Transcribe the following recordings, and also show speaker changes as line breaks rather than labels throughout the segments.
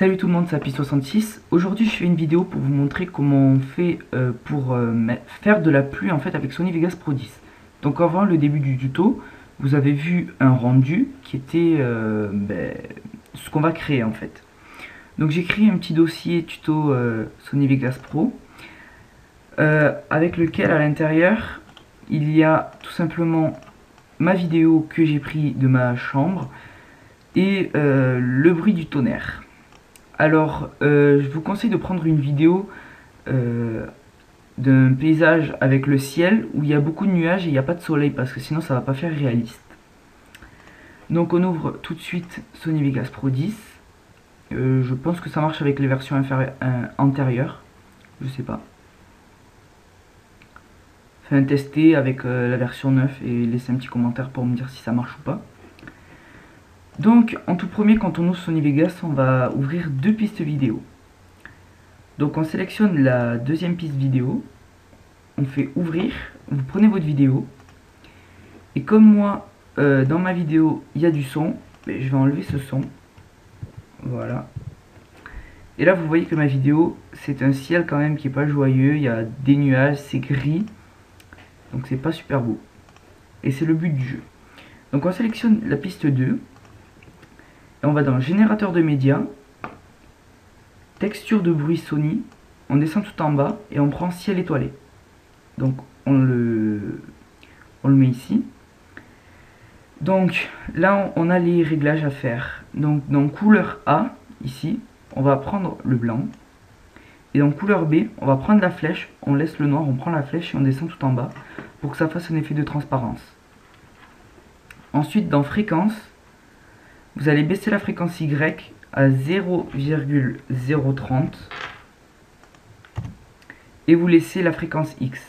Salut tout le monde, c'est Happy66. Aujourd'hui je fais une vidéo pour vous montrer comment on fait pour faire de la pluie en fait avec Sony Vegas Pro 10. Donc avant le début du tuto, vous avez vu un rendu qui était ce qu'on va créer en fait. Donc j'ai créé un petit dossier tuto Sony Vegas Pro avec lequel à l'intérieur il y a tout simplement ma vidéo que j'ai pris de ma chambre et le bruit du tonnerre. Alors, je vous conseille de prendre une vidéo d'un paysage avec le ciel où il y a beaucoup de nuages et il n'y a pas de soleil parce que sinon ça va pas faire réaliste. Donc on ouvre tout de suite Sony Vegas Pro 10. Je pense que ça marche avec les versions antérieures. Je sais pas. Enfin, tester avec la version 9 et laisser un petit commentaire pour me dire si ça marche ou pas. Donc, en tout premier, quand on ouvre Sony Vegas, on va ouvrir deux pistes vidéo. Donc, on sélectionne la deuxième piste vidéo, on fait ouvrir, vous prenez votre vidéo, et comme moi, dans ma vidéo, il y a du son, je vais enlever ce son. Voilà. Et là, vous voyez que ma vidéo, c'est un ciel quand même qui est pas joyeux, il y a des nuages, c'est gris, donc c'est pas super beau. Et c'est le but du jeu. Donc, on sélectionne la piste 2. Et on va dans générateur de médias, texture de bruit Sony, on descend tout en bas et on prend ciel étoilé. Donc on le met ici. Donc là on a les réglages à faire. Donc dans couleur A, ici, on va prendre le blanc. Et dans couleur B, on va prendre la flèche, on laisse le noir, on prend la flèche et on descend tout en bas pour que ça fasse un effet de transparence. Ensuite dans fréquence, vous allez baisser la fréquence Y à 0,030 et vous laissez la fréquence X.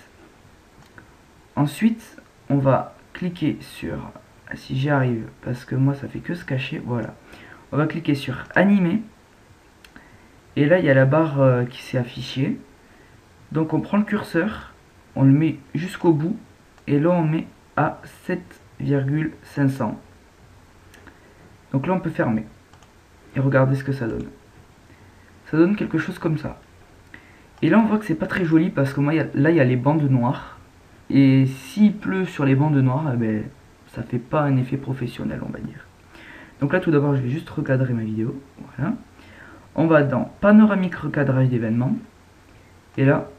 Ensuite, on va cliquer sur, si j'y arrive, parce que moi ça fait que se cacher, voilà. On va cliquer sur animer et là il y a la barre qui s'est affichée. Donc on prend le curseur, on le met jusqu'au bout et là on met à 7,500. Donc là on peut fermer et regardez ce que ça donne. Ça donne quelque chose comme ça. Et là on voit que c'est pas très joli parce que moi là il y a les bandes noires. Et s'il pleut sur les bandes noires, ça fait pas un effet professionnel on va dire. Donc là tout d'abord je vais juste recadrer ma vidéo. Voilà. On va dans panoramique recadrage d'événements. Et là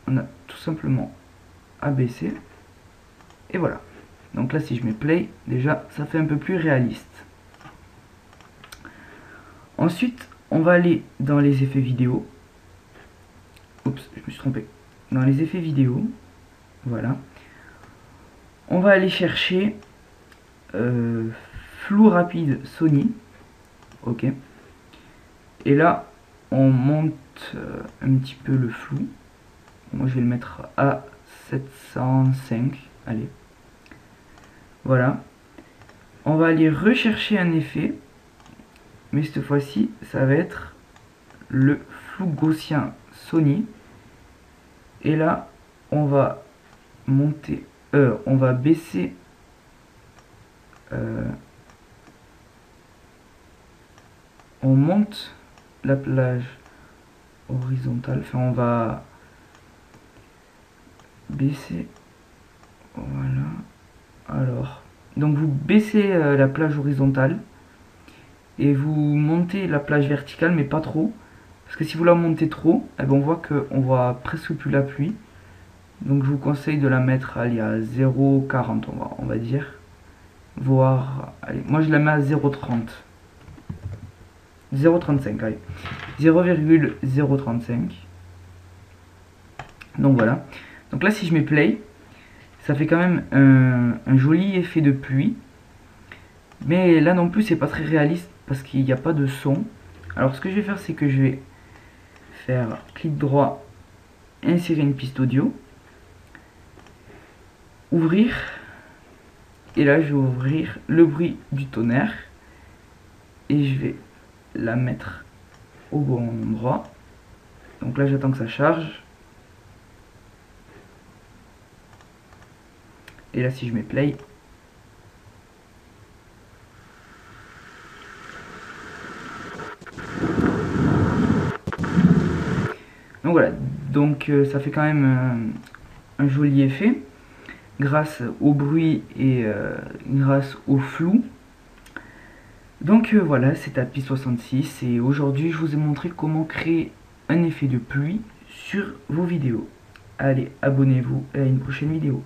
on a tout simplement abaissé. Et voilà. Donc là si je mets play, déjà ça fait un peu plus réaliste. Ensuite, on va aller dans les effets vidéo. Oups, je me suis trompé. Dans les effets vidéo, voilà. On va aller chercher flou rapide Sony. Ok. Et là, on monte un petit peu le flou. Moi, je vais le mettre à 705. Allez. Voilà. On va aller rechercher un effet. Mais cette fois-ci, ça va être le flou gaussien Sony. Et là, on va monter, on va baisser on monte la plage horizontale. Enfin, on va baisser. Voilà. Alors, donc vous baissez la plage horizontale. Et vous montez la plage verticale, mais pas trop. Parce que si vous la montez trop, on voit qu'on voit presque plus la pluie. Donc je vous conseille de la mettre allez, à 0,40 on va dire. Voire, allez, moi je la mets à 0,30. 0,35, allez. 0,035. Donc voilà. Donc là si je mets play, ça fait quand même un joli effet de pluie. Mais là non plus c'est pas très réaliste parce qu'il n'y a pas de son. Alors ce que je vais faire c'est que je vais faire clic droit, insérer une piste audio, ouvrir, et là je vais ouvrir le bruit du tonnerre et je vais la mettre au bon endroit. Donc là j'attends que ça charge et là si je mets play, Donc ça fait quand même un joli effet grâce au bruit et grâce au flou. Donc voilà, c'est Tapis 66 et aujourd'hui je vous ai montré comment créer un effet de pluie sur vos vidéos. Allez, abonnez-vous et à une prochaine vidéo.